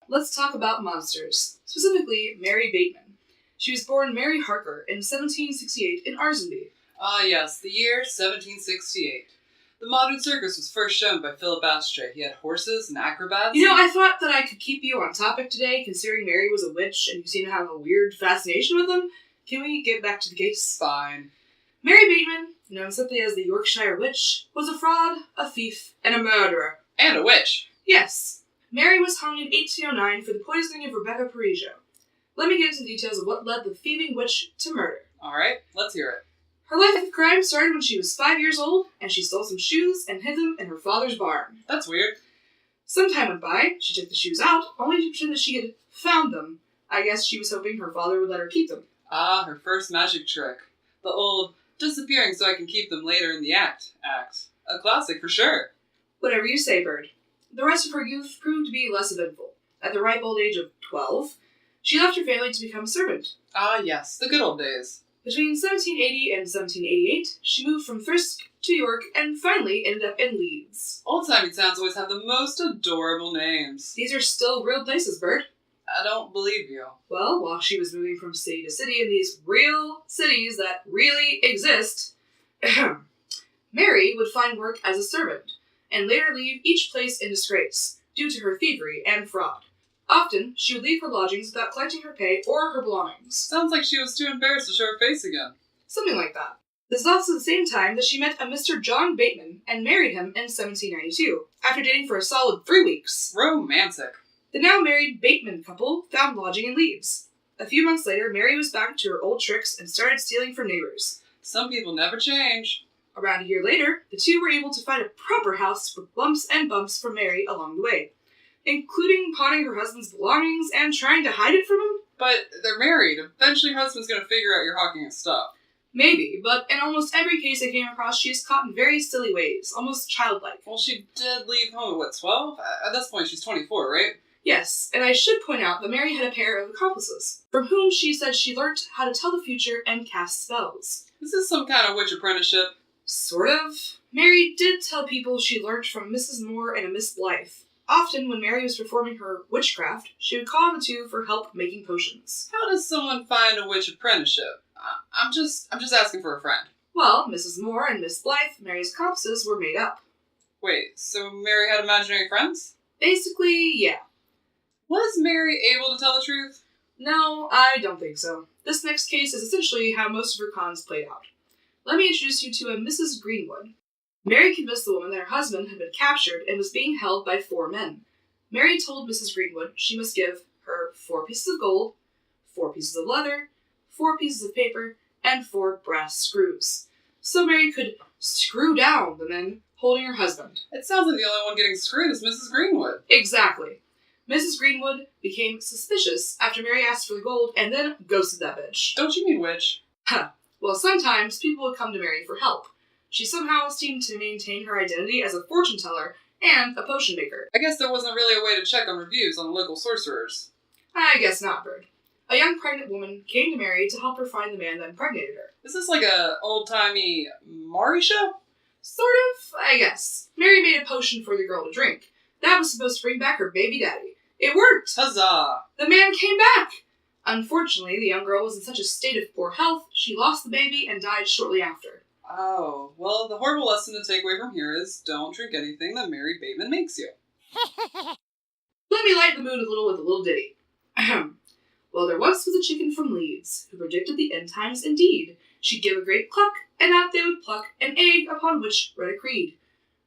let's talk about monsters, specifically Mary Bateman. She was born Mary Harker in 1768 in Arsенby. Ah yes, the year 1768. The modern circus was first shown by Philip Ashtray. He had horses and acrobats. I thought that I could keep you on topic today, considering Mary was a witch and you seem to have a weird fascination with them. Can we get back to the case? Fine. Mary Bateman, known simply as the Yorkshire Witch, was a fraud, a thief, and a murderer. And a witch. Yes. Mary was hung in 1809 for the poisoning of Rebecca Parisia. Let me get into the details of what led the thieving witch to murder. Alright, let's hear it. Her life of crime started when she was 5 years old, and she stole some shoes and hid them in her father's barn. That's weird. Some time went by, she took the shoes out, only to pretend that she had found them. I guess she was hoping her father would let her keep them. Ah, her first magic trick. The old, disappearing so I can keep them later in the act. A classic for sure. Whatever you say, Bird. The rest of her youth proved to be less eventful. At the ripe old age of 12, she left her family to become a servant. Ah yes, the good old days. Between 1780 and 1788, she moved from Thirsk to York and finally ended up in Leeds. Old-timey towns always have the most adorable names. These are still real places, Bird. I don't believe you. Well, while she was moving from city to city in these real cities that really exist, Mary would find work as a servant, and later leave each place in disgrace, due to her thievery and fraud. Often, she would leave her lodgings without collecting her pay or her belongings. Sounds like she was too embarrassed to show her face again. Something like that. This is also the same time that she met a Mr. John Bateman and married him in 1792, after dating for a solid 3 weeks. Romantic. The now married Bateman couple found lodging in Leeds. A few months later, Mary was back to her old tricks and started stealing from neighbors. Some people never change. Around a year later, the two were able to find a proper house with lumps and bumps for Mary along the way, including pawning her husband's belongings and trying to hide it from him. But they're married. Eventually your husband's gonna figure out you're hawking his stuff. Maybe, but in almost every case I came across, she is caught in very silly ways, almost childlike. Well, she did leave home at, what, 12? At this point, she's 24, right? Yes, and I should point out that Mary had a pair of accomplices, from whom she said she learnt how to tell the future and cast spells. Is this some kind of witch apprenticeship? Sort of. Mary did tell people she learnt from Mrs. Moore and a Miss Blythe. Often, when Mary was performing her witchcraft, she would call on the two for help making potions. How does someone find a witch apprenticeship? I'm just asking for a friend. Well, Mrs. Moore and Miss Blythe, Mary's accomplices, were made up. Wait, so Mary had imaginary friends? Basically, yeah. Was Mary able to tell the truth? No, I don't think so. This next case is essentially how most of her cons played out. Let me introduce you to a Mrs. Greenwood. Mary convinced the woman that her husband had been captured and was being held by 4 men. Mary told Mrs. Greenwood she must give her 4 pieces of gold, 4 pieces of leather, 4 pieces of paper, and 4 brass screws, so Mary could screw down the men holding her husband. It sounds like the only one getting screwed is Mrs. Greenwood. Exactly. Mrs. Greenwood became suspicious after Mary asked for the gold and then ghosted that bitch. Don't you mean witch? Huh. Well, sometimes people would come to Mary for help. She somehow seemed to maintain her identity as a fortune teller and a potion maker. I guess there wasn't really a way to check on reviews on local sorcerers. I guess not, Bird. A young pregnant woman came to Mary to help her find the man that impregnated her. Is this like a old-timey Maury show? Sort of, I guess. Mary made a potion for the girl to drink. That was supposed to bring back her baby daddy. It worked! Huzzah! The man came back! Unfortunately, the young girl was in such a state of poor health, she lost the baby and died shortly after. Oh, well, the horrible lesson to take away from here is don't drink anything that Mary Bateman makes you. Let me light the mood a little with a little ditty. Ahem. Well, there once was a chicken from Leeds, who predicted the end times indeed. She'd give a great cluck, and out they would pluck an egg upon which read a creed.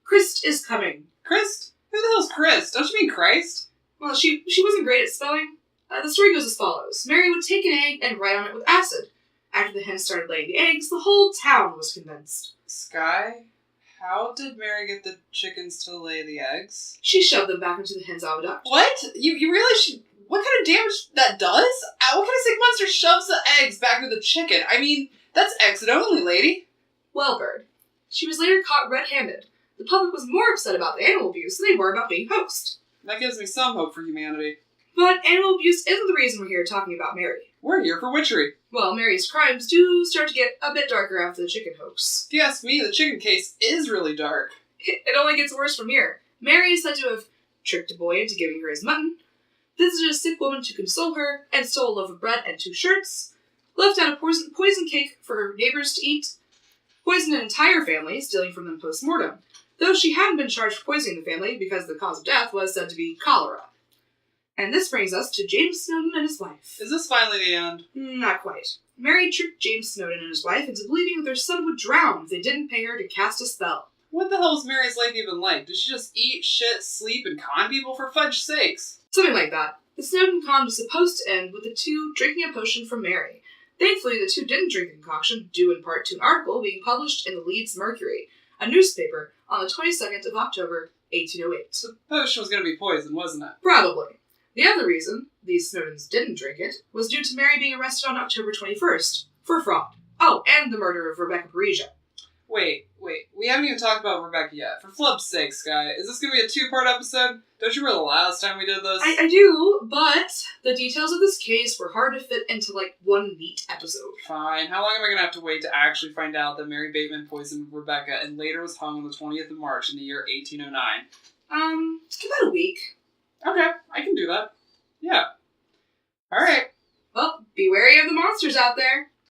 Christ is coming. Christ? Who the hell's Christ? Don't you mean Christ? Well, she wasn't great at spelling. The story goes as follows. Mary would take an egg and write on it with acid. After the hens started laying the eggs, the whole town was convinced. Sky, how did Mary get the chickens to lay the eggs? She shoved them back into the hen's oviduct. What? You realize what kind of damage that does? What kind of sick monster shoves the eggs back into the chicken? I mean, that's exit only, lady. Well, Bird, she was later caught red-handed. The public was more upset about the animal abuse than they were about being hoaxed. That gives me some hope for humanity. But animal abuse isn't the reason we're here talking about Mary. We're here for witchery. Well, Mary's crimes do start to get a bit darker after the chicken hoax. If you ask me, the chicken case is really dark. It only gets worse from here. Mary is said to have tricked a boy into giving her his mutton. visited a sick woman to console her, and stole a loaf of bread and 2 shirts, left out a poison cake for her neighbors to eat, poisoned an entire family, stealing from them post-mortem, though she hadn't been charged for poisoning the family because the cause of death was said to be cholera. And this brings us to James Snowden and his wife. Is this finally the end? Not quite. Mary tricked James Snowden and his wife into believing that their son would drown if they didn't pay her to cast a spell. What the hell was Mary's life even like? Did she just eat, shit, sleep, and con people for fudge's sakes? Something like that. The Snowden con was supposed to end with the 2 drinking a potion from Mary. Thankfully, the 2 didn't drink the concoction, due in part to an article being published in the Leeds Mercury, a newspaper, on the 22nd of October, 1808. The potion was going to be poison, wasn't it? Probably. The other reason these Snowdens didn't drink it was due to Mary being arrested on October 21st for fraud. Oh, and the murder of Rebecca Parisia. Wait. We haven't even talked about Rebecca yet. For flub's sake, Sky, is this going to be a 2-part episode? Don't you remember the last time we did this? I do, but the details of this case were hard to fit into, one neat episode. Fine. How long am I going to have to wait to actually find out that Mary Bateman poisoned Rebecca and later was hung on the 20th of March in the year 1809? About a week. Okay, I can do that. Yeah. Alright. Well, be wary of the monsters out there.